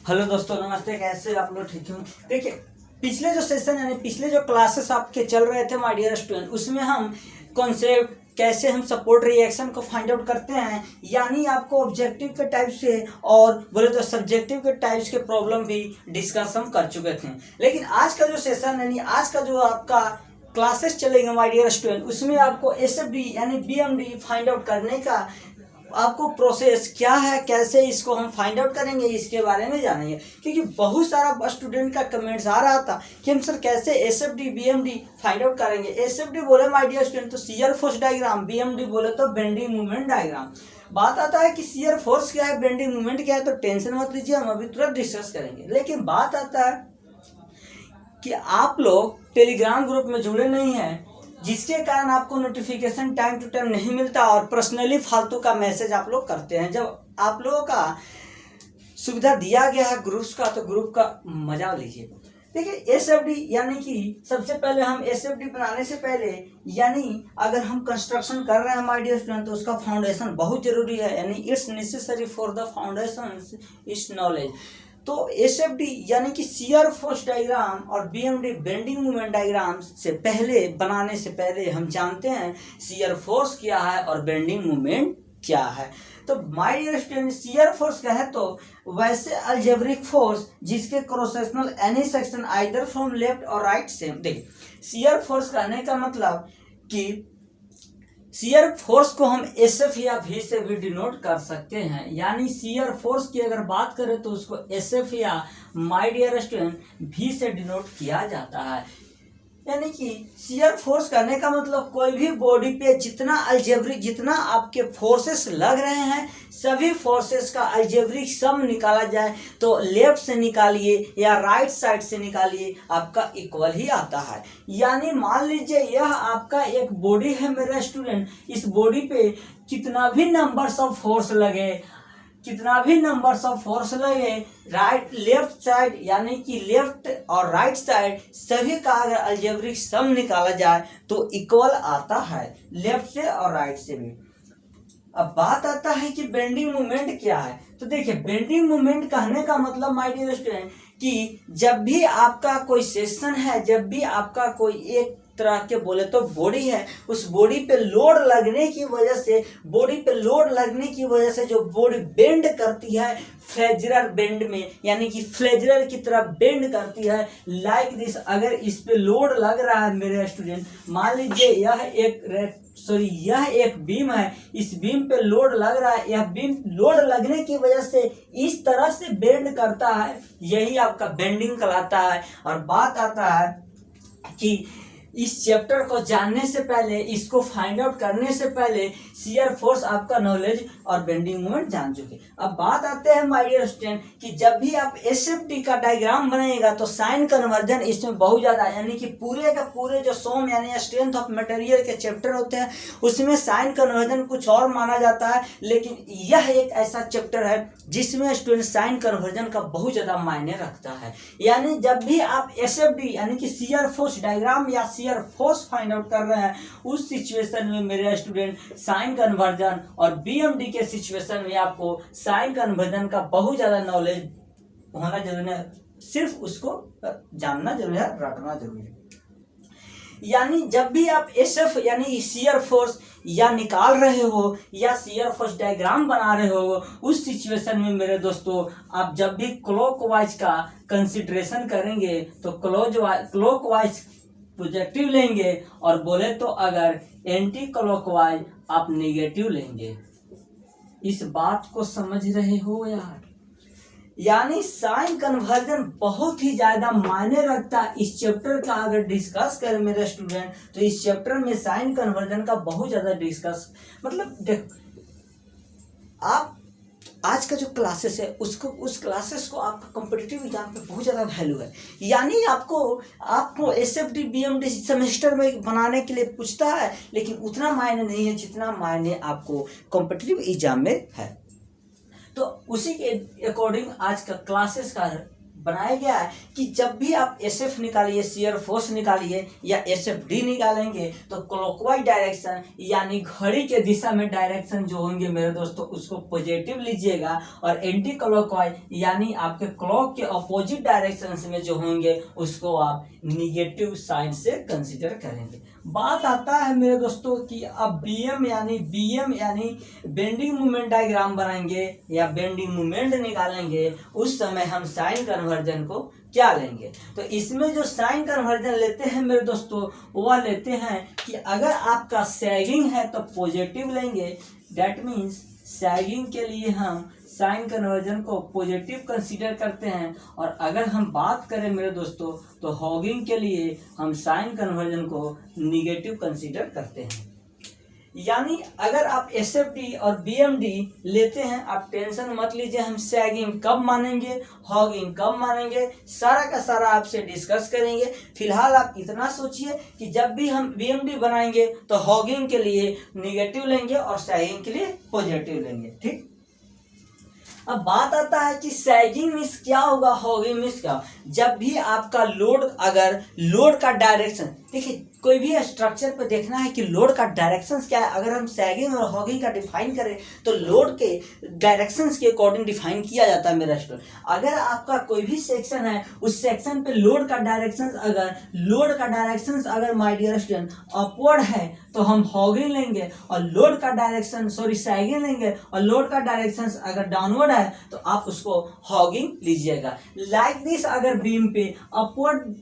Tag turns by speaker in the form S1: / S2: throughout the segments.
S1: Hello दोस्तों, नमस्ते। कैसे आप लोग? ठीक हूँ। देखिए, पिछले जो सेशन यानी पिछले जो क्लासेस आपके चल रहे थे माय डियर स्टूडेंट, उसमें हम कॉन्सेप्ट कैसे हम सपोर्ट रिएक्शन को फाइंड आउट करते हैं, यानी आपको ऑब्जेक्टिव के टाइप से और बोले तो सब्जेक्टिव के टाइप्स के प्रॉब्लम भी डिस्कस हम कर चुके थे। लेकिन आज का जो सेशन यानी आज का जो आपका क्लासेस चलेंगे माय डियर स्टूडेंट, उसमें आपको एसएफडी यानी बीएमडी फाइंड आउट करने का आपको प्रोसेस क्या है, कैसे इसको हम फाइंड आउट करेंगे, इसके बारे में जानेंगे। क्योंकि बहुत सारा स्टूडेंट का कमेंट्स आ रहा था कि हम सर कैसे एसएफडी बीएमडी फाइंड आउट करेंगे। एसएफडी बोले माय डियर स्टूडेंट तो शियर फोर्स डायग्राम, बीएमडी बोले तो बेंडिंग मूवमेंट डायग्राम। बात आता है कि शियर फोर्स क्या है, बेंडिंग मूवमेंट क्या है, तो टेंशन मत लीजिए, हम अभी तुरंत डिस्कस करेंगे। लेकिन बात आता है कि आप लोग टेलीग्राम ग्रुप में जुड़े नहीं हैं, जिसके कारण आपको नोटिफिकेशन टाइम टू टाइम नहीं मिलता और पर्सनली फालतू का मैसेज आप लोग करते हैं। जब आप लोगों का सुविधा दिया गया है ग्रुप्स का, तो ग्रुप का मजा लीजिए। देखिए, एसएफडी यानी कि सबसे पहले हम एसएफडी बनाने से पहले यानी अगर हम कंस्ट्रक्शन कर रहे हैं माय डियर स्टूडेंट, तो उसका फाउंडेशन बहुत जरूरी है, यानी it's necessary for the foundation it's knowledge. तो एसएफडी यानी कि शियर फोर्स डायग्राम और बीएमडी बेंडिंग मूवमेंट डायग्राम से पहले बनाने से पहले हम जानते हैं शियर फोर्स क्या है और बेंडिंग मूवमेंट क्या है। तो my dear student, shear force का है तो वैसे अलजेब्रिक फोर्स जिसके cross sectional any section either from left और राइट से। देखिए, शियर फोर्स कहने का मतलब कि शियर फोर्स को हम एसएफ या वी से भी डिनोट कर सकते हैं। यानी शियर फोर्स की अगर बात करें तो उसको एसएफ या माय डियर स्टूडेंट वी से डिनोट किया जाता है। यानी कि शियर फोर्स करने का मतलब कोई भी बॉडी पे जितना आपके फोर्सेस लग रहे हैं, सभी फोर्सेस का अलजेब्रिक सम निकाला जाए तो लेफ्ट से निकालिए या राइट साइड से निकालिए, आपका इक्वल ही आता है। यानी मान लीजिए यह आपका एक बॉडी है मेरा स्टूडेंट, इस बॉडी पे कितना भी नंबर्स ऑफ फोर्स लगे, राइट लेफ्ट साइड यानी कि लेफ्ट और राइट साइड सभी का अगर अलजेब्रिक सम निकाला जाए तो इक्वल आता है, लेफ्ट से और राइट से भी। अब बात आता है कि बेंडिंग मूवमेंट क्या है। तो देखिए, बेंडिंग मूवमेंट कहने का मतलब माय डियर स्टूडेंट कि जब भी आपका कोई सेक्शन है, जब भी आपका कोई एक तरह के बोले तो बॉडी है, उस बॉडी पे लोड लगने की वजह से जो बॉडी बेंड करती है फ्लेक्सुरल बेंड में, यानी कि फ्लेक्सुरल की तरह बेंड करती है लाइक दिस। अगर इस पे लोड लग रहा है मेरे स्टूडेंट, मान लीजिए यह एक बीम है, इस बीम पे लोड लग रहा है, यह बीम लोड लगने की वजह से इस तरह से बेंड करता है, यही आपका बेंडिंग कहलाता है। और बात आता है कि इस चैप्टर को जानने से पहले, इसको फाइंड आउट करने से पहले शियर फोर्स आपका नॉलेज और बेंडिंग मूवमेंट जान चुके। अब बात आते हैं माय डियर स्टूडेंट कि जब भी आप एसएफडी का डायग्राम बनाएगा तो साइन कन्वर्जन इसमें बहुत ज़्यादा, यानी कि पूरे का पूरे जो सोम यानी स्ट्रेंथ ऑफ मटेरियल के चैप्टर होते हैं उसमें साइन कन्वर्जन कुछ और माना जाता है, लेकिन यह एक ऐसा चैप्टर है जिसमें स्टूडेंट साइन कन्वर्जन का बहुत ज़्यादा मायने रखता है। यानी जब भी आप एसएफडी यानी कि शियर फोर्स डायग्राम या शियर फोर्स फाइंड आउट कर रहे हैं, उस सिचुएशन में मेरे स्टूडेंट साइन कन्वर्जन और बीएमडी के सिचुएशन में आपको साइन कन्वर्जन का बहुत ज्यादा नॉलेज होना जरूरी है, सिर्फ उसको जानना जरूरी है, रटना जरूरी है। यानी जब भी आप एसएफ यानी शियर फोर्स या निकाल रहे हो या शियर फोर्स डायग्राम बना रहे हो, उस सिचुएशन में मेरे दोस्तों आप जब भी क्लॉकवाइज का कंसिडरेशन करेंगे तो क्लॉकवाइज पॉजिटिव लेंगे और बोले तो अगर एंटी क्लॉकवाइज आप नेगेटिव लेंगे। इस बात को समझ रहे हो यार? यानी साइन कन्वर्जन बहुत ही ज्यादा मायने रखता है। इस चैप्टर का अगर डिस्कस करें मेरे स्टूडेंट तो इस चैप्टर में साइन कन्वर्जन का बहुत ज्यादा डिस्कस, मतलब देखो, आप आज का जो क्लासेस है उस क्लासेस को आपका कॉम्पिटिटिव एग्जाम पे बहुत ज़्यादा वैल्यू है। यानी आपको एसएफडी बीएमडी सेमेस्टर में बनाने के लिए पूछता है, लेकिन उतना मायने नहीं है जितना मायने आपको कॉम्पिटिटिव एग्जाम में है। तो उसी के अकॉर्डिंग आज का क्लासेस का बनाया गया है कि जब भी आप SF निकालिए, शियर फोर्स निकालिए या SFD निकालेंगे तो क्लॉकवाइज डायरेक्शन यानी घड़ी के दिशा में डायरेक्शन जो होंगे मेरे दोस्तों उसको पॉजिटिव लीजिएगा, और एंटी क्लॉकवाइज यानी आपके क्लॉक के अपोजिट डायरेक्शन में जो होंगे उसको आप निगेटिव साइन से कंसीडर करेंगे। बात आता है मेरे दोस्तों कि अब BM यानी बेंडिंग मोमेंट डायग्राम बनाएंगे या बेंडिंग मोमेंट निकालेंगे, उस समय हम साइन कन्वर्जन को क्या लेंगे। तो इसमें जो साइन कन्वर्जन लेते हैं मेरे दोस्तों वह लेते हैं कि अगर आपका सैगिंग है तो पॉजिटिव लेंगे, दैट मीन्स सैगिंग के लिए हम साइन कन्वर्जन को पॉजिटिव कंसीडर करते हैं, और अगर हम बात करें मेरे दोस्तों तो हॉगिंग के लिए हम साइन कन्वर्जन को निगेटिव कंसीडर करते हैं। यानी अगर आप SFD और BMD लेते हैं, आप टेंशन मत लीजिए, हम सैगिंग कब मानेंगे, हॉगिंग कब मानेंगे, सारा का सारा आपसे डिस्कस करेंगे। फिलहाल आप इतना सोचिए कि जब भी हम BMD बनाएंगे तो हॉगिंग के लिए निगेटिव लेंगे और सैगिंग के लिए पॉजिटिव लेंगे। ठीक, अब बात आता है कि सैगिंग मीन्स क्या होगा, हॉगिंग मीन्स क्या। जब भी आपका लोड, अगर लोड का डायरेक्शन, देखिए कोई भी स्ट्रक्चर पे देखना है कि लोड का डायरेक्शंस क्या है। अगर हम सैगिंग और हॉगिंग का डिफाइन करें तो लोड के डायरेक्शंस के अकॉर्डिंग डिफाइन किया जाता है मेरा स्टूडेंट। अगर आपका कोई भी सेक्शन है, उस सेक्शन पे लोड का डायरेक्शंस अगर माय डियर स्टूडेंट अपवर्ड है तो हम हॉगिंग लेंगे, और लोड का डायरेक्शन सैगिंग लेंगे, और लोड का डायरेक्शंस अगर डाउनवर्ड है तो आप उसको हॉगिंग लीजिएगा। लाइक दिस, अगर बीम पे अपवर्ड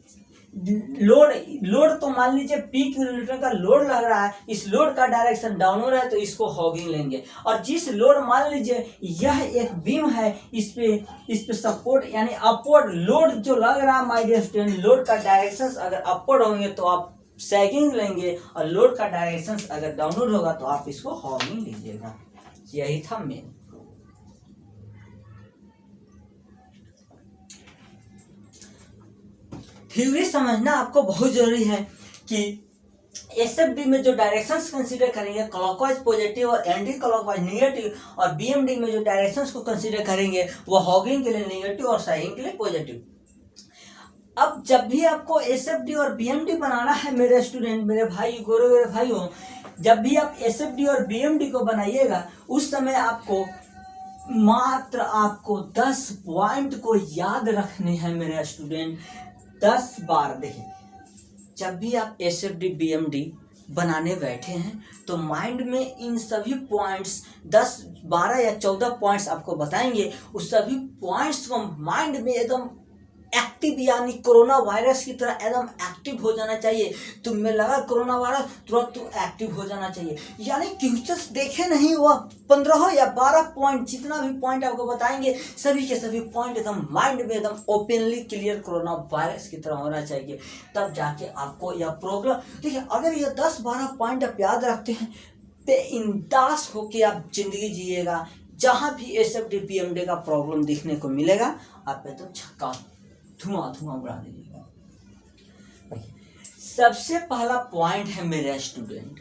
S1: लोड तो मान लीजिए P किलोमीटर का लोड लग रहा है, इस लोड का डायरेक्शन डाउनवर्ड है तो इसको हॉगिंग लेंगे। और जिस लोड, मान लीजिए यह एक बीम है, इस पे सपोर्ट यानी अपवर्ड लोड जो लग रहा है माय डियर स्टूडेंट, लोड का डायरेक्शन अगर अपवर्ड होंगे तो आप सैगिंग लेंगे, और लोड का डायरेक्शन अगर डाउनवर्ड होगा तो आप इसको हॉगिंग लीजिएगा। यही था मेन। थ्योरी समझना आपको बहुत जरूरी है कि SFD में जो डायरेक्शंस कंसीडर करेंगे क्लॉकवाइज पॉजिटिव और एंटी क्लॉकवाइज निगेटिव, और BMD में जो डायरेक्शंस को कंसीडर करेंगे वो हॉगिंग के लिए निगेटिव और सैगिंग के लिए पॉजिटिव। अब जब भी आपको SFD और BMD बनाना है मेरे स्टूडेंट, मेरे भाई, गोरे भाइयों, जब भी आप SFD और BMD को बनाइएगा उस समय आपको मात्र 10 पॉइंट को याद रखने हैं मेरे स्टूडेंट, 10 बार। देखिए जब भी आप SFD BMD बनाने बैठे हैं तो माइंड में इन सभी पॉइंट्स 10, 12 या 14 पॉइंट्स आपको बताएंगे, उस सभी पॉइंट्स को माइंड में एकदम एक्टिव यानी कोरोना वायरस की तरह एकदम एक्टिव हो जाना चाहिए। तुम्हें लगा कोरोना वायरस, तुरंत तू एक्टिव हो जाना चाहिए। यानी क्वेश्चंस देखे नहीं, वह 15 या 12 पॉइंट, जितना भी पॉइंट आपको बताएंगे सभी के सभी पॉइंट एकदम माइंड में एकदम ओपनली क्लियर कोरोना वायरस की तरह होना चाहिए, तब जाके आपको यह प्रॉब्लम। देखिए अगर ये 10-12 पॉइंट आप याद रखते हैं बेइंदास होके आप जिंदगी जिएगा, जहाँ भी SFD BMD का प्रॉब्लम देखने को मिलेगा आप एकदम छक्का धुआं उड़ा दीजिएगा। सबसे पहला पॉइंट है मेरे स्टूडेंट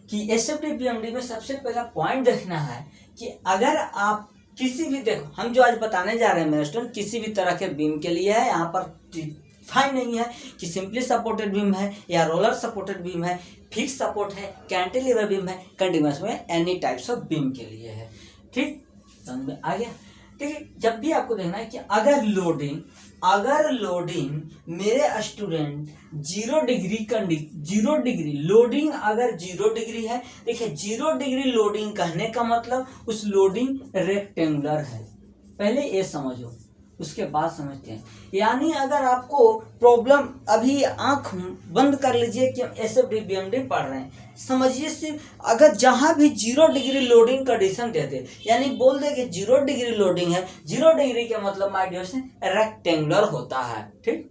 S1: कि SFD BMD में सबसे पहला पॉइंट देखना है कि अगर आप किसी भी, देखो हम जो आज बताने जा रहे हैं मेरे स्टूडेंट किसी भी तरह के बीम के लिए है, यहाँ पर डिफाइन नहीं है कि सिंपली सपोर्टेड बीम है या रोलर सपोर्टेड बीम है, फिक्स सपोर्ट है, कैंटिलीवर बीम है, कंटिन्यूअस में, एनी टाइप्स ऑफ बीम के लिए है। ठीक, समझ में आ गया। देखिए जब भी आपको देखना है कि अगर लोडिंग मेरे स्टूडेंट 0 डिग्री लोडिंग अगर 0 डिग्री है, देखिए 0 डिग्री लोडिंग कहने का मतलब उस लोडिंग रेक्टेंगुलर है, पहले ये समझो उसके बाद समझते हैं। यानी अगर आपको प्रॉब्लम, अभी आंख बंद कर लीजिए कि हम SFD BMD पढ़ रहे हैं, समझिए सिर्फ अगर जहां भी 0 डिग्री लोडिंग कंडीशन देते, यानी बोल दे कि 0 डिग्री लोडिंग है, 0 डिग्री का मतलब माय डियर से रेक्टेंगुलर होता है। ठीक,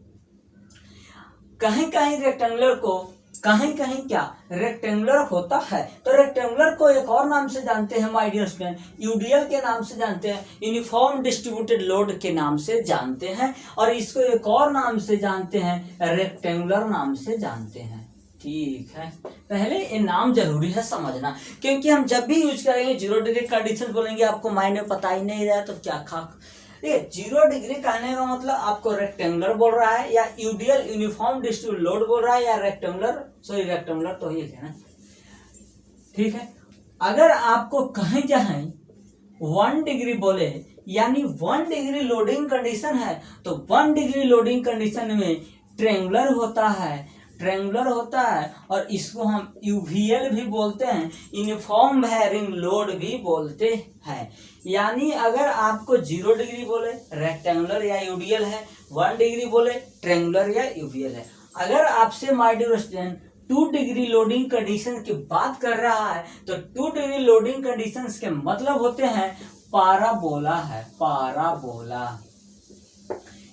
S1: कहीं कहीं रेक्टेंगुलर को, कहीं कहीं क्या रेक्टेंगुलर होता है, तो रेक्टेंगुलर को एक और नाम से जानते हैं माय डियर स्टूडेंट, UDL के नाम से जानते हैं, यूनिफॉर्म डिस्ट्रीब्यूटेड लोड के नाम से जानते हैं, और इसको एक और नाम से जानते हैं, रेक्टेंगुलर नाम से जानते हैं। ठीक है, पहले ये नाम जरूरी है समझना, क्योंकि हम जब भी यूज करेंगे 0 डिग्री कंडीशन बोलेंगे, आपको माइंड में पता ही नहीं रहा तो क्या ठीक है। 0 डिग्री कहने का मतलब आपको रेक्टेंगुलर बोल रहा है, या यूडीएल यूनिफॉर्म डिस्ट्रीब्यूटेड लोड बोल रहा है, या रेक्टेंगुलर तो ये है ना, ठीक है। अगर आपको कहीं जहां 1 डिग्री बोले यानी 1 डिग्री लोडिंग कंडीशन है, तो 1 डिग्री लोडिंग कंडीशन में ट्रेंगुलर होता है, और इसको हम यूवीएल भी बोलते हैं, यूनिफॉर्म वेरिंग लोड भी बोलते हैं। यानी अगर आपको 0 डिग्री बोले रेक्टेंगुलर या यूडीएल है, 1 डिग्री बोले ट्रेंगुलर या यूवीएल है। अगर आपसे my dear student 2 degree loading condition की बात कर रहा है, तो 2 डिग्री लोडिंग कंडीशंस के मतलब होते हैं पाराबोला है, पाराबोला।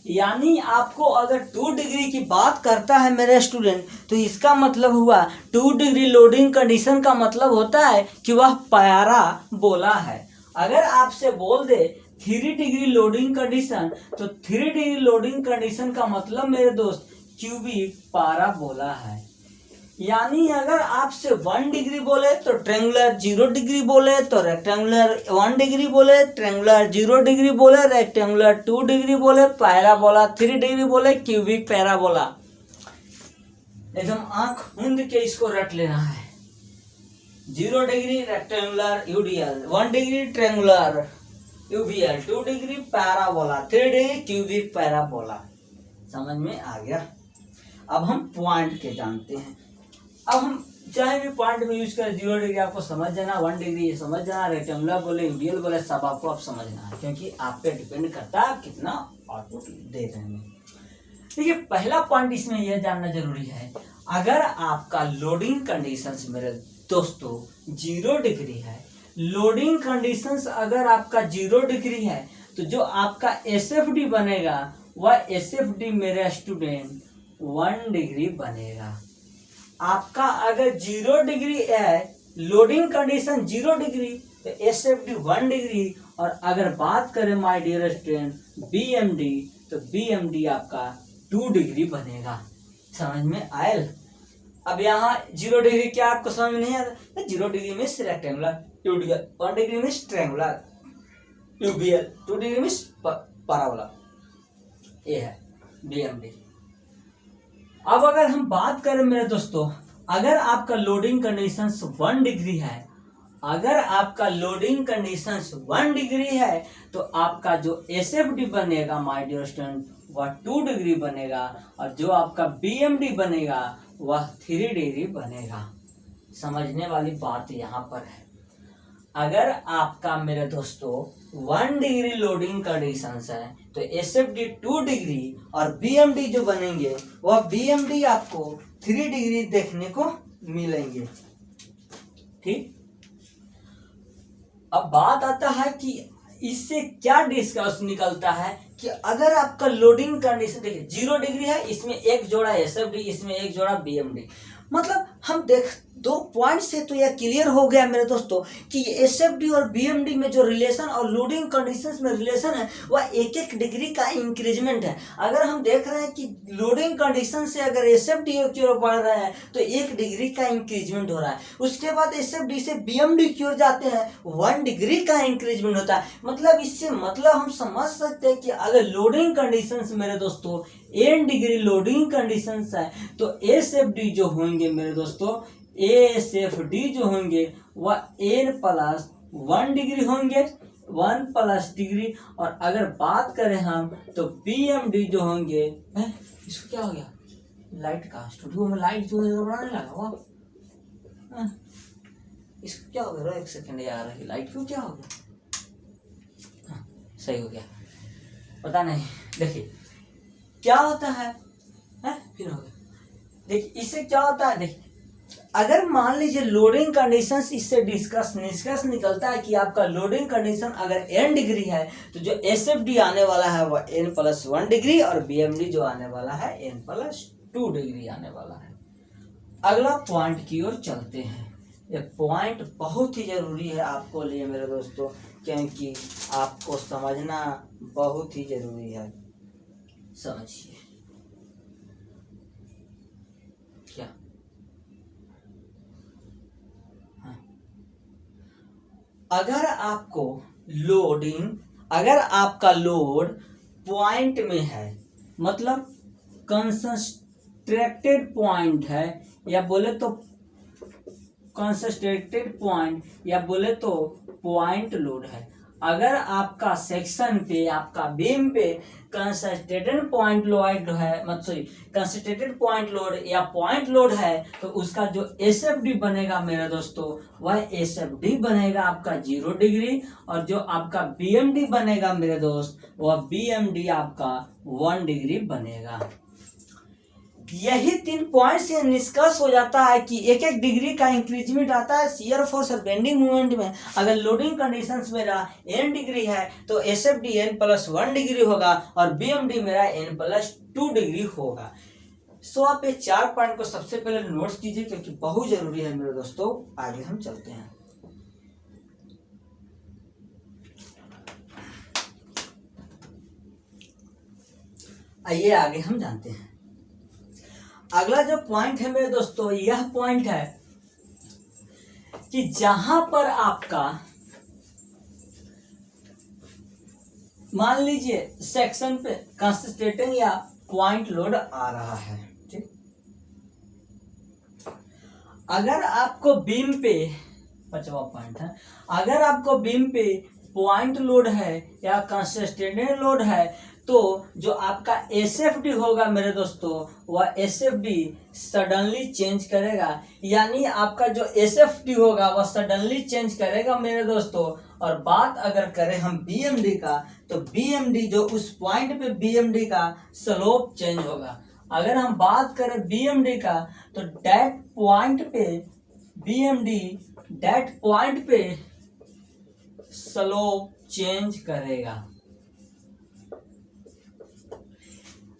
S1: यानी आपको अगर 2 डिग्री की बात करता है मेरे स्टूडेंट, तो इसका मतलब हुआ 2 डिग्री लोडिंग कंडीशन का मतलब होता है कि वह पैराबोला है। अगर आपसे बोल दे 3 डिग्री लोडिंग कंडीशन, तो 3 डिग्री लोडिंग कंडीशन का मतलब मेरे दोस्त क्यूबिक पैराबोला है। यानी अगर आपसे 1 डिग्री बोले तो ट्रेंगुलर, 0 डिग्री बोले तो रेक्टेंगुलर, 1 डिग्री बोले ट्रेंगुलर, 0 डिग्री बोले रेक्टेंगुलर, 2 डिग्री बोले पैराबोला, 3 डिग्री बोले क्यूबिक पैराबोला। एकदम आंख मूंद के इसको रट लेना है। 0 degree rectangular UDL, 1 degree triangular UVL, 2 degree parabola, 3 degree cubic parabola. समझ में आ गया। अब हम पॉइंट के जानते हैं। अब हम चाहे भी पॉइंट में यूज करें, 0 डिग्री आपको समझ जाना, 1 डिग्री समझ जाना, रेक्टेंगुलर बोले यूडीएल बोले, सब आपको अब समझना है, क्योंकि आप पे डिपेंड करता है आप कितना आउटपुट दे रहे हैं। देखिए पहला पॉइंट इसमें यह जानना जरूरी है, अगर आपका लोडिंग कंडीशंस मेरे दोस्तों 0 डिग्री है, लोडिंग कंडीशंस अगर आपका 0 डिग्री है, तो जो आपका एसएफडी बनेगा वह एसएफडी मेरे स्टूडेंट 1 डिग्री बनेगा। आपका अगर 0 डिग्री है, लोडिंग कंडीशन 0 डिग्री, तो एसएफडी 1 डिग्री, और अगर बात करें माय डियर स्टूडेंट बीएमडी, तो बीएमडी आपका 2 डिग्री बनेगा। समझ में आयल। अब यहाँ 0 डिग्री क्या आपको समझ में नहीं आता? 0 डिग्री में रेक्टेंगुलर यूडीएल, 1 डिग्री में ट्रायंगुलर यूबीएल, 2 डिग्री में पैराबोला, ये है बीएमडी। अब अगर हम बात करें मेरे दोस्तों, अगर आपका लोडिंग कंडीशंस 1 डिग्री है, अगर आपका लोडिंग कंडीशंस 1 डिग्री है, तो आपका जो एसएफडी बनेगा माय डियर स्टूडेंट वह 2 डिग्री बनेगा, और जो आपका बीएमडी बनेगा वह 3 डिग्री बनेगा। समझने वाली बात यहाँ पर है। अगर आपका मेरे दोस्तों 1 डिग्री लोडिंग कंडीशंस है, तो एसएफडी 2 डिग्री और बीएमडी जो बनेंगे वह बीएमडी आपको 3 डिग्री देखने को मिलेंगे। ठीक। अब बात आता है कि इससे क्या डिस्कस निकलता है कि अगर आपका लोडिंग कंडीशन देखिए 0 डिग्री है, इसमें एक जोड़ा एसएफडी, इसमें एक जोड़ा बीएमडी, मतलब हम देख 2 पॉइंट से तो यह क्लियर हो गया मेरे दोस्तों कि एसएफडी और बीएमडी में जो रिलेशन और लोडिंग कंडीशंस में रिलेशन है वह 1-1 डिग्री का इंक्रीजमेंट है। अगर हम देख रहे हैं कि लोडिंग कंडीशन से अगर एसएफडी की ओर बढ़ रहे हैं तो 1 डिग्री का इंक्रीजमेंट हो रहा है, उसके बाद एसएफडी से बीएमडी की ओर जाते हैं 1 डिग्री का इंक्रीजमेंट होता है। मतलब इससे मतलब हम समझ सकते हैं कि अगर लोडिंग कंडीशंस मेरे दोस्तों n डिग्री लोडिंग कंडीशंस है, तो एसएफडी जो होंगे मेरे दोस्तों, एसएफडी जो होंगे वह n+1 डिग्री होंगे, 1+ डिग्री। और अगर बात करें हम तो बीएमडी जो होंगे, इसको क्या हो गया, लाइट का स्टूडियो में लाइट जो है बढ़ाने लगा वो, इसको क्या हो गया, 1 सेकंड यार, लाइट क्यों क्या हो गया, सही हो गया, पता नहीं। देखिए क्या होता है, फिर हो गया। देखिए इससे क्या होता है, देखिए अगर मान लीजिए लोडिंग कंडीशंस, इससे निष्कर्ष निकलता है कि आपका लोडिंग कंडीशन अगर n डिग्री है, तो जो एसएफडी आने वाला है वह n+1 डिग्री, और बीएमडी जो आने वाला है n+2 डिग्री आने वाला है। अगला पॉइंट की ओर चलते हैं। ये पॉइंट बहुत ही जरूरी है आपको लिए मेरे दोस्तों, क्योंकि आपको समझना बहुत ही जरूरी है। समझिए क्या, अगर आपको लोडिंग अगर आपका लोड पॉइंट में है, मतलब कंसंट्रेटेड पॉइंट है, या बोले तो कंसंट्रेटेड पॉइंट, या बोले तो पॉइंट लोड है। अगर आपका सेक्शन पे, आपका बीम पे कंसंट्रेटेड पॉइंट लोड है, मतलब सॉरी कंसंट्रेटेड पॉइंट लोड या पॉइंट लोड है, तो उसका जो एसएफडी बनेगा मेरे दोस्तों, वह एसएफडी बनेगा आपका 0 डिग्री, और जो आपका बीएमडी बनेगा मेरे दोस्त, वह बीएमडी आपका 1 डिग्री बनेगा। यही 3 पॉइंट से निष्कर्ष हो जाता है कि 1-1 डिग्री का इंक्रीजमेंट आता है शियर फोर्स और बेंडिंग मूवमेंट में। अगर लोडिंग कंडीशंस मेरा n डिग्री है तो एसएफडी n+1 डिग्री होगा और बीएमडी मेरा n+2 डिग्री होगा। सो आप ये 4 पॉइंट को सबसे पहले नोट्स कीजिए, क्योंकि बहुत जरूरी है मेरे दोस्तों। आगे हम चलते हैं। आइए आगे हम जानते हैं। अगला जो पॉइंट है मेरे दोस्तों, यह पॉइंट है कि जहां पर आपका मान लीजिए सेक्शन पे कंसंट्रेटिंग या पॉइंट लोड आ रहा है, ठीक। अगर आपको बीम पे, 5वां पॉइंट है, अगर आपको बीम पे पॉइंट लोड है या कंसंट्रेटेड लोड है, तो जो आपका एसएफडी होगा मेरे दोस्तों, वह एसएफडी सडनली चेंज करेगा। यानी आपका जो एसएफडी होगा वह सडनली चेंज करेगा मेरे दोस्तों। और बात अगर करें हम बीएमडी का, तो बीएमडी जो उस पॉइंट पे बीएमडी का स्लोप चेंज होगा। अगर हम बात करें बीएमडी का, तो डेट पॉइंट पे बीएमडी डेट पॉइंट पे स्लोप चेंज करेगा।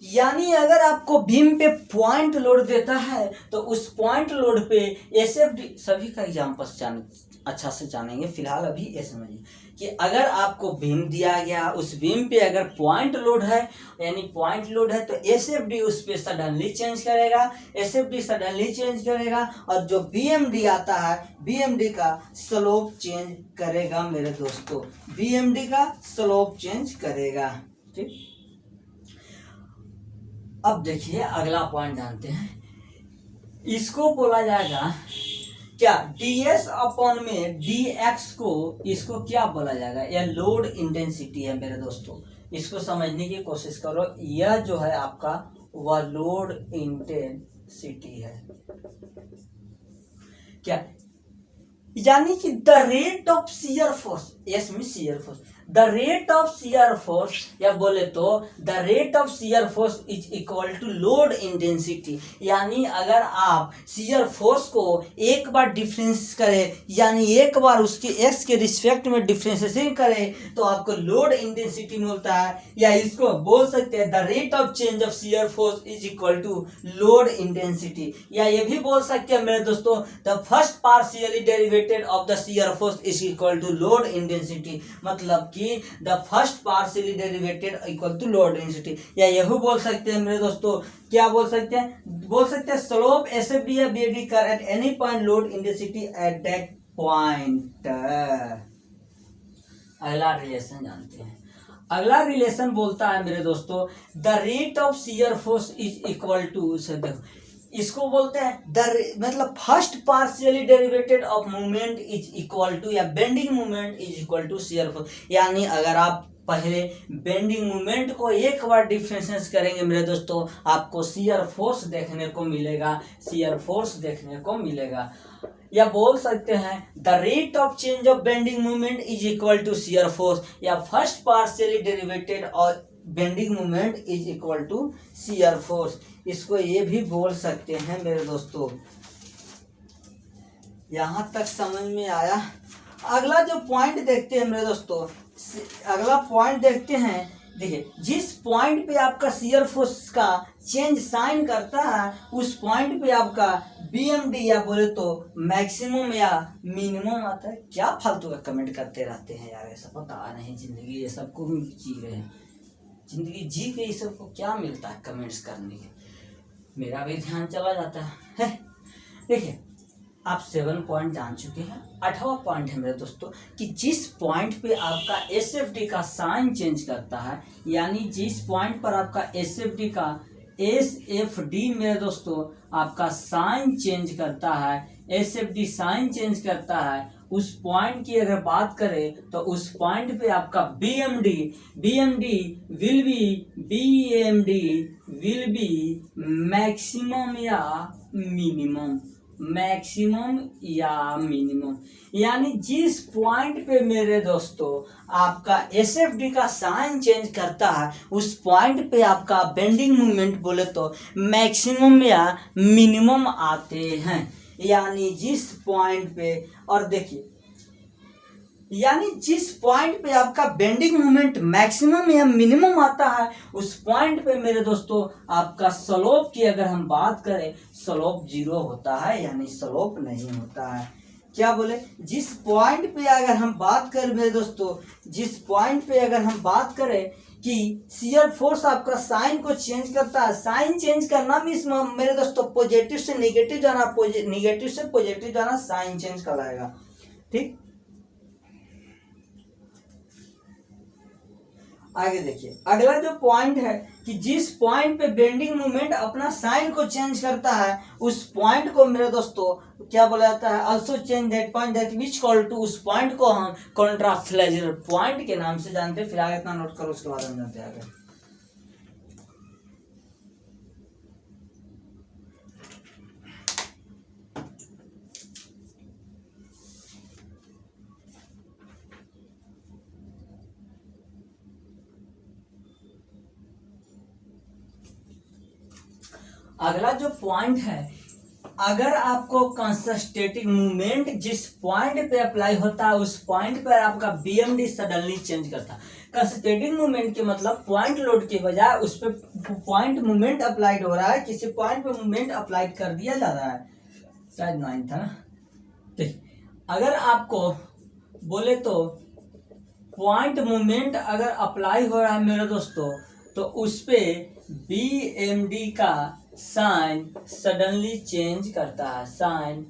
S1: यानी अगर आपको बीम पे पॉइंट लोड देता है, तो उस पॉइंट लोड पे एसएफडी, सभी का एग्जाम्पल अच्छा से जानेंगे, फिलहाल अभी ये समझिए कि अगर आपको बीम दिया गया, उस बीम पे अगर पॉइंट लोड है, यानी पॉइंट लोड है, तो एसएफडी उस पे सडनली चेंज करेगा, एसएफडी सडनली चेंज करेगा, और जो बीएमडी आता है, बीएमडी का स्लोप चेंज करेगा मेरे दोस्तों, बीएमडी का स्लोप चेंज करेगा, ठीक। अब देखिए अगला पॉइंट जानते हैं। इसको बोला जाएगा क्या, डीएस अपॉन में डीएक्स को, इसको क्या बोला जाएगा, यह लोड इंटेंसिटी है मेरे दोस्तों। इसको समझने की कोशिश करो। यह जो है आपका वह लोड इंटेंसिटी है क्या, यानी कि the rate of shear force, yes mean shear force, the rate of shear force, या बोले तो the rate of shear force is equal to load intensity. यानी अगर आप शियर फोर्स को एक बार डिफरेंस करें, यानी एक बार उसके एक्स के रिस्पेक्ट में डिफरेंशिएशन करें, तो आपको लोड इंटेंसिटी मिलता है। या इसको बोल सकते हैं the rate of change of shear force is equal to load intensity. या ये भी बोल सकते हैं मेरे दोस्तों, the first partially derivated of the shear force is equal to load intensity, मतलब कि the first partially derivated equal to load intensity. या यही बोल सकते हैं मेरे दोस्तों, क्या बोल सकते हैं, बोल सकते हैं स्लोप एसएफडी या बीएडी कर at any point load intensity at that point. अगला रिलेशन जानते हैं। अगला रिलेशन बोलता है मेरे दोस्तों, the rate of shear force is equal to, इसको बोलते हैं मतलब first partially derivated of movement is equal to, या bending movement is equal to shear force. यानी अगर आप पहले बेंडिंग मूवमेंट को एक बार डिफरेंशिएट करेंगे मेरे दोस्तों, आपको शियर फोर्स देखने को मिलेगा, शियर फोर्स देखने को मिलेगा। या बोल सकते हैं the rate of change of bending movement is equal to shear force, या फर्स्ट पार्शियली डेरिवेटेड और bending movement is equal to shear force. इसको ये भी बोल सकते हैं मेरे दोस्तों। यहां तक समझ में आया। अगला जो पॉइंट देखते हैं मेरे दोस्तों, अगला पॉइंट देखते हैं। देखिए जिस पॉइंट पे आपका शियर फोर्स का चेंज साइन करता है, उस पॉइंट पे आपका बीएमडी या बोले तो मैक्सिमम या मिनिमम आता है। क्या फालतू का कमेंट करते रहते हैं यार, ऐसा पता नहीं, जिंदगी ये सबको जी रहे हैं, जिंदगी जी के ये सबको क्या मिलता है कमेंट्स करने के, मेरा भी ध्यान चला जाता है। देखिए आप 7 पॉइंट जान चुके हैं। 8वां पॉइंट है मेरे दोस्तों कि जिस पॉइंट पे आपका एसएफडी का साइन चेंज करता है, यानी जिस पॉइंट पर आपका एसएफडी मेरे दोस्तों आपका साइन चेंज करता है, एसएफडी साइन चेंज करता है, उस पॉइंट की अगर बात करें तो उस पॉइंट पे आपका बीएमडी विल बी मैक्सिमम या मिनिमम, यानी जिस पॉइंट पे मेरे दोस्तों आपका एसएफडी का साइन चेंज करता है उस पॉइंट पे आपका बेंडिंग मोमेंट बोले तो मैक्सिमम या मिनिमम आते हैं। यानी जिस पॉइंट पे, और देखिए, यानी जिस पॉइंट पे आपका बेंडिंग मोमेंट मैक्सिमम या मिनिमम आता है उस पॉइंट पे मेरे दोस्तों आपका स्लोप की अगर हम बात करें, स्लोप 0 होता है, यानी स्लोप नहीं होता है। क्या बोले, जिस पॉइंट पे अगर हम बात करें मेरे दोस्तों, जिस पॉइंट पे अगर हम बात करें कि शियर फोर्स आपका साइन को चेंज करता है, साइन चेंज करना मीन्स मेरे दोस्तों पॉजिटिव से नेगेटिव जाना, नेगेटिव से पॉजिटिव जाना साइन चेंज कहलाएगा। ठीक, आगे देखिए अगला जो पॉइंट है कि जिस पॉइंट पे बेंडिंग मोमेंट अपना साइन को चेंज करता है उस पॉइंट को मेरे दोस्तों क्या बोला जाता है, also change that point that which call to, उस पॉइंट को हम कॉन्ट्राफ्लेक्सर पॉइंट के नाम से जानते हैं। फिर आगे इतना नोट करो, उसके बाद हम जानते हैं आगे। अगला जो पॉइंट है, अगर आपको कंसंट्रेटिंग मूवमेंट जिस पॉइंट पे अप्लाई होता है उस पॉइंट पर आपका बीएमडी सडनली चेंज करता है। कंसंट्रेटिंग मूवमेंट के मतलब पॉइंट लोड के बजाय उस पर पॉइंट मूवमेंट अप्लाइड हो रहा है, किसी पॉइंट पे मूवमेंट अप्लाइड कर दिया जा रहा है, शायद 9 था ना। देखिए अगर आपको बोले तो पॉइंट मूवमेंट अगर अप्लाई हो रहा है मेरे दोस्तों तो उस पे बीएमडी का साइन सडनली चेंज करता है, साइन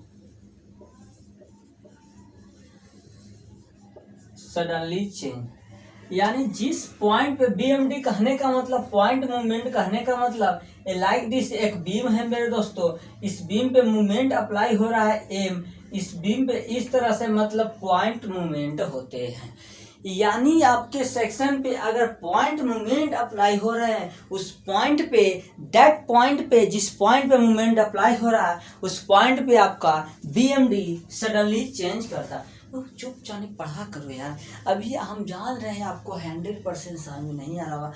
S1: सडनली चेंज, यानी जिस पॉइंट पे बीएमडी कहने का मतलब पॉइंट मूवमेंट कहने का मतलब लाइक दिस, एक बीम है मेरे दोस्तों, इस बीम पे मूवमेंट अप्लाई हो रहा है एम, इस बीम पे इस तरह से मतलब पॉइंट मूवमेंट होते हैं। यानी आपके सेक्शन पे अगर पॉइंट मूवमेंट अप्लाई हो रहे हैं उस पॉइंट पे, दैट पॉइंट पे, जिस पॉइंट पे मूवमेंट अप्लाई हो रहा है उस पॉइंट पे आपका बीएमडी सडनली चेंज करता है। तो चुपचाप पढ़ा करो यार, अभी हम जान रहे हैं आपको 100% समझ में नहीं आ रहा होगा,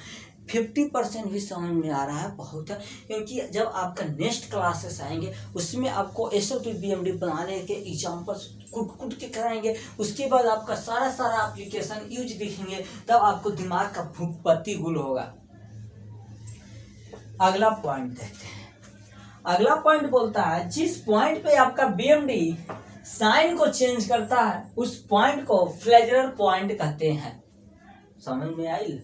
S1: 50% भी समझ में आ रहा है, बहुत है, क्योंकि जब आपका नेक्स्ट क्लासेस आएंगे उसमें आपको एसओटी बीएमडी बनाने के एग्जाम्पल्स कुट के कराएंगे, उसके बाद आपका सारा एप्लीकेशन यूज दिखेंगे, तब आपको दिमाग का पत्ती गुल होगा। अगला पॉइंट देखते हैं। अगला पॉइंट बोलता है जिस पॉइंट पे आपका बीएमडी साइन को चेंज करता है उस पॉइंट को फ्लेजरर पॉइंट कहते हैं। समझ में आई?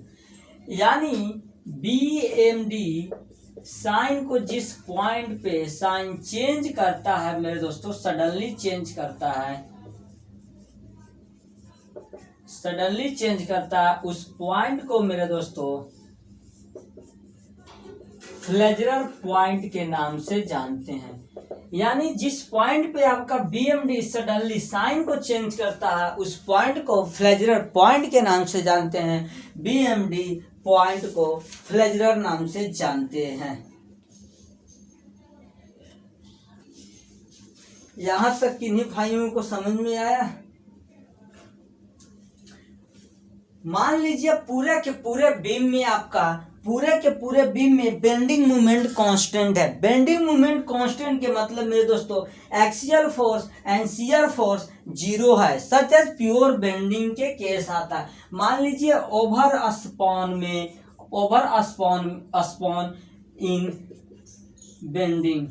S1: यानी बीएमडी साइन को जिस पॉइंट पे साइन चेंज करता है मेरे दोस्तों, सडनली चेंज करता है, सडनली चेंज करता है, उस पॉइंट को मेरे दोस्तों फ्लेजरर पॉइंट के नाम से जानते हैं। यानी जिस पॉइंट पे आपका बीएमडी सडनली साइन को चेंज करता है उस पॉइंट को फ्लेजरर पॉइंट के नाम से जानते हैं, बीएमडी पॉइंट को फ्लेजरर नाम से जानते हैं। यहां तक किन्हीं भाइयों को समझ में आया? मान लीजिए पूरे के पूरे बीम में आपका बेंडिंग मोमेंट कांस्टेंट है। बेंडिंग मोमेंट कांस्टेंट के मतलब मेरे दोस्तों axial force and shear force 0 है, सच एज प्योर बेंडिंग के केस आता है। मान लीजिए ओवर स्पॉन इन बेंडिंग,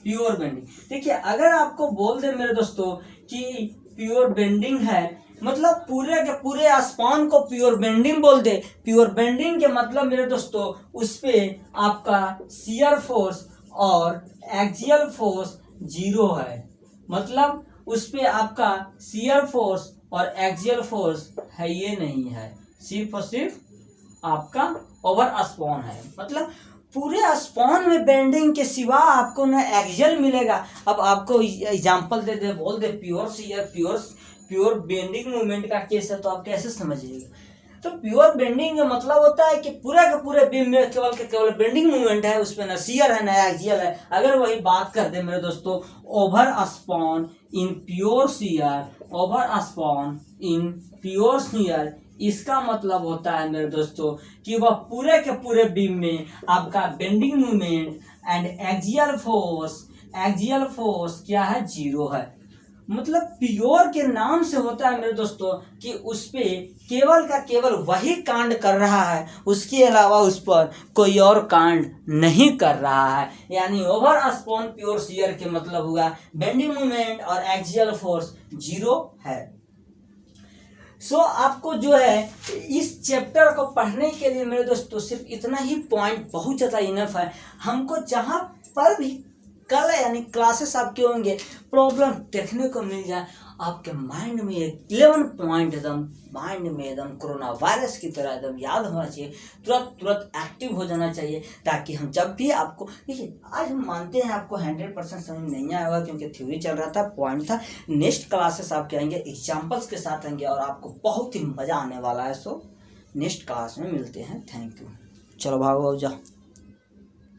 S1: प्योर बेंडिंग। देखिए अगर आपको बोल दे मेरे दोस्तों कि प्योर बेंडिंग है, मतलब पूरे के पूरे स्पॉन को प्योर बेंडिंग बोल दे, प्योर बेंडिंग के मतलब मेरे दोस्तों उस पे आपका शियर फोर्स और एक्सियल फोर्स 0 है, मतलब उस पे आपका शियर फोर्स और एक्सियल फोर्स है ये नहीं है, सिर्फ और सिर्फ आपका ओवर स्पॉन है। मतलब पूरे स्पॉन में बेंडिंग के सिवा आपको ना एक्सियल मिलेगा। अब आपको एग्जांपल दे दे, बोल दे pure shear pure bending movement का केस है, तो आप कैसे समझिएगा। तो प्योर बेंडिंग का मतलब होता है कि पूरा का पूरे बीम में केवल बेंडिंग मूवमेंट है, उसमें ना शियर है ना एक्सियल है। अगर वही बात कर दे मेरे दोस्तों over spawn in pure shear, over spawn in pure shear, इसका मतलब होता है मेरे दोस्तों कि वह पूरे के पूरे बीम में आपका bending movement and axial force क्या है, जीरो है। मतलब प्योर के नाम से होता है मेरे दोस्तों कि उस पे केवल का केवल वही कांड कर रहा है, उसके अलावा उस पर कोई और कांड नहीं कर रहा है। यानी ओवर स्पॉन प्योर शियर के मतलब हुआ बेंडिंग मूवमेंट और एक्सियल फोर्स जीरो है। सो आपको जो है इस चैप्टर को पढ़ने के लिए मेरे दोस्तों सिर्फ इतना ही पॉइंट बहुत ज़्यादा इनफ है। हमको जहाँ पर भी कल यानी क्लासेस आपके होंगे प्रॉब्लम देखने को मिल जाए, आपके माइंड में 11 पॉइंट एकदम माइंड में एकदम कोरोना वायरस की तरह एकदम याद होना चाहिए, तुरंत एक्टिव हो जाना चाहिए, ताकि हम जब भी आपको देखिए, आज हम मानते हैं आपको 100% समझ नहीं आएगा क्योंकि थ्योरी चल रहा था, पॉइंट था। नेक्स्ट क्लासेस आपके आएंगे एग्जाम्पल्स के साथ आएंगे और आपको बहुत ही मज़ा आने वाला है। सो नेक्स्ट क्लास में मिलते हैं। Thank you. चलो भागो जाओ।